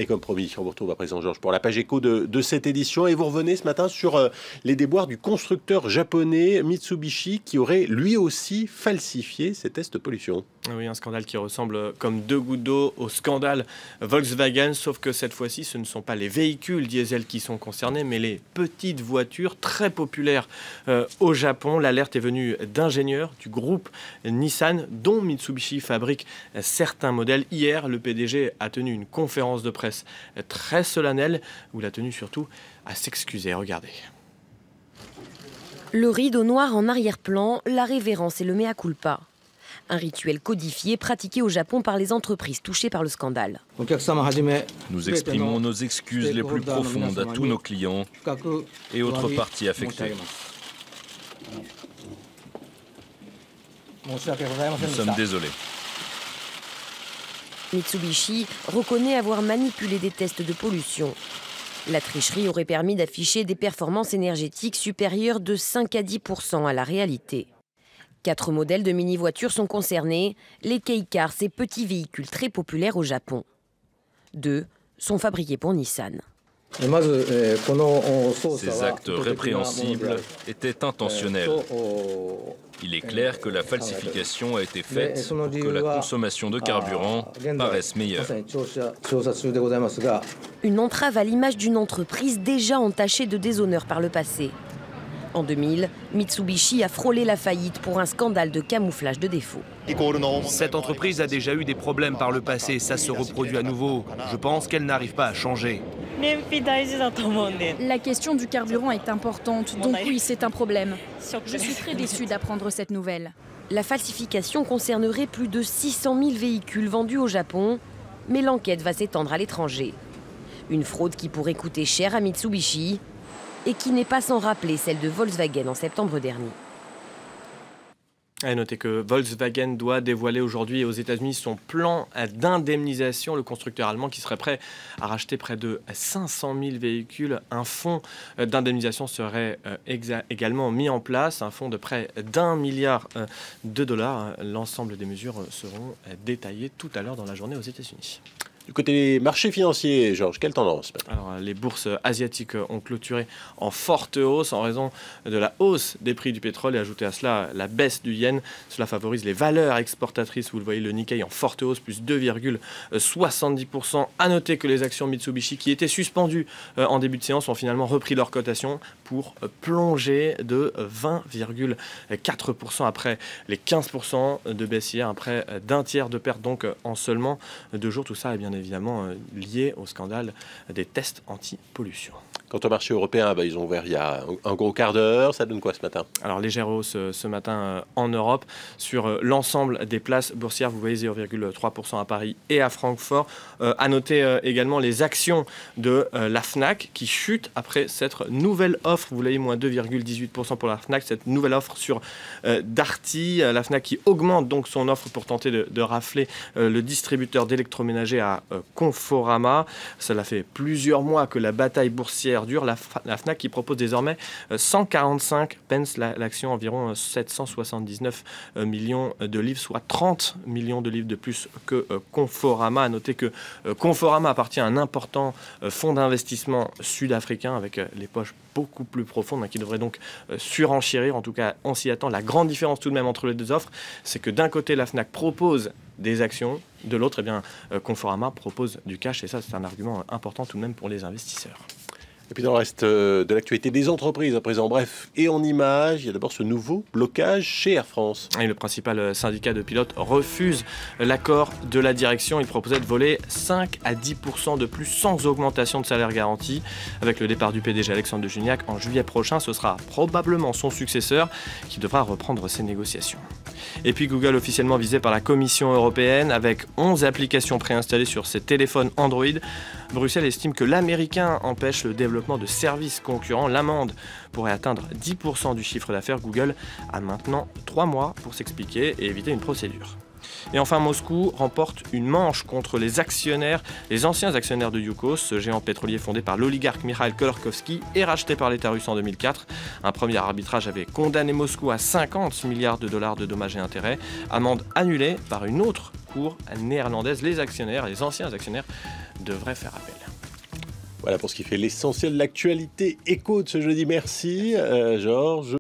Et comme promis, on vous retrouve à présent, Georges, pour la page éco de cette édition. Et vous revenez ce matin sur les déboires du constructeur japonais Mitsubishi qui aurait lui aussi falsifié ses tests pollution. Oui, un scandale qui ressemble comme deux gouttes d'eau au scandale Volkswagen, sauf que cette fois-ci, ce ne sont pas les véhicules diesel qui sont concernés, mais les petites voitures très populaires au Japon. L'alerte est venue d'ingénieurs du groupe Nissan, dont Mitsubishi fabrique certains modèles. Hier, le PDG a tenu une conférence de presse très solennelle, où il a tenu surtout à s'excuser. Regardez. Le rideau noir en arrière-plan, la révérence et le mea culpa. Un rituel codifié pratiqué au Japon par les entreprises touchées par le scandale. Nous exprimons nos excuses les plus profondes à tous nos clients et autres parties affectées. Nous sommes désolés. Mitsubishi reconnaît avoir manipulé des tests de pollution. La tricherie aurait permis d'afficher des performances énergétiques supérieures de 5 à 10% à la réalité. 4 modèles de mini-voitures sont concernés, les kei-cars, ces petits véhicules très populaires au Japon. 2 sont fabriqués pour Nissan. Ces actes répréhensibles étaient intentionnels. Il est clair que la falsification a été faite pour que la consommation de carburant paraisse meilleure. Une entrave à l'image d'une entreprise déjà entachée de déshonneur par le passé. En 2000, Mitsubishi a frôlé la faillite pour un scandale de camouflage de défauts. Cette entreprise a déjà eu des problèmes par le passé, ça se reproduit à nouveau. Je pense qu'elle n'arrive pas à changer. La question du carburant est importante, donc oui, c'est un problème. Je suis très déçue d'apprendre cette nouvelle. La falsification concernerait plus de 600 000 véhicules vendus au Japon, mais l'enquête va s'étendre à l'étranger. Une fraude qui pourrait coûter cher à Mitsubishi et qui n'est pas sans rappeler celle de Volkswagen en septembre dernier. À noter que Volkswagen doit dévoiler aujourd'hui aux États-Unis son plan d'indemnisation. Le constructeur allemand qui serait prêt à racheter près de 500 000 véhicules. Un fonds d'indemnisation serait également mis en place, un fonds de près d'1 milliard de dollars. L'ensemble des mesures seront détaillées tout à l'heure dans la journée aux États-Unis. Du côté des marchés financiers, Georges, quelle tendance? Alors, les bourses asiatiques ont clôturé en forte hausse en raison de la hausse des prix du pétrole et ajouté à cela la baisse du yen. Cela favorise les valeurs exportatrices. Vous le voyez, le Nikkei en forte hausse, plus 2,70%. À noter que les actions Mitsubishi qui étaient suspendues en début de séance ont finalement repris leur cotation pour plonger de 20,4% après les 15% de baisse hier, après d'un tiers de perte donc en seulement 2 jours. Tout ça est bien évidemment lié au scandale des tests anti-pollution. Quant au marché européen, ils ont ouvert il y a un gros quart d'heure. Ça donne quoi ce matin? Alors, légère hausse ce matin en Europe. Sur l'ensemble des places boursières, vous voyez 0,3% à Paris et à Francfort. À noter également les actions de la Fnac qui chutent après cette nouvelle offre. Vous voyez, moins 2,18% pour la Fnac. Cette nouvelle offre sur Darty. La Fnac qui augmente donc son offre pour tenter de rafler le distributeur d'électroménager à Conforama. Cela fait plusieurs mois que la bataille boursière dure. La Fnac qui propose désormais 145 pence l'action, environ 779 millions de livres, soit 30 millions de livres de plus que Conforama. À noter que Conforama appartient à un important fonds d'investissement sud-africain avec les poches beaucoup plus profondes qui devrait donc surenchérir. En tout cas, on s'y attend. La grande différence tout de même entre les deux offres, c'est que d'un côté, la Fnac propose des actions, de l'autre, Conforama propose du cash. Et ça, c'est un argument important tout de même pour les investisseurs. Et puis dans le reste de l'actualité des entreprises à présent, bref, et en images, il y a d'abord ce nouveau blocage chez Air France. Et le principal syndicat de pilotes refuse l'accord de la direction. Il proposait de voler 5 à 10% de plus sans augmentation de salaire garanti. Avec le départ du PDG Alexandre de Juniac en juillet prochain, ce sera probablement son successeur qui devra reprendre ces négociations. Et puis Google officiellement visé par la Commission européenne avec 11 applications préinstallées sur ses téléphones Android. Bruxelles estime que l'américain empêche le développement de services concurrents. L'amende pourrait atteindre 10% du chiffre d'affaires. Google a maintenant 3 mois pour s'expliquer et éviter une procédure. Et enfin, Moscou remporte une manche contre les anciens actionnaires de Yukos, ce géant pétrolier fondé par l'oligarque Mikhail Khodorkovsky et racheté par l'État russe en 2004. Un premier arbitrage avait condamné Moscou à 50 milliards de dollars de dommages et intérêts, amende annulée par une autre cour néerlandaise. Les anciens actionnaires devrait faire appel. Voilà pour ce qui fait l'essentiel de l'actualité éco de ce jeudi. Merci Georges.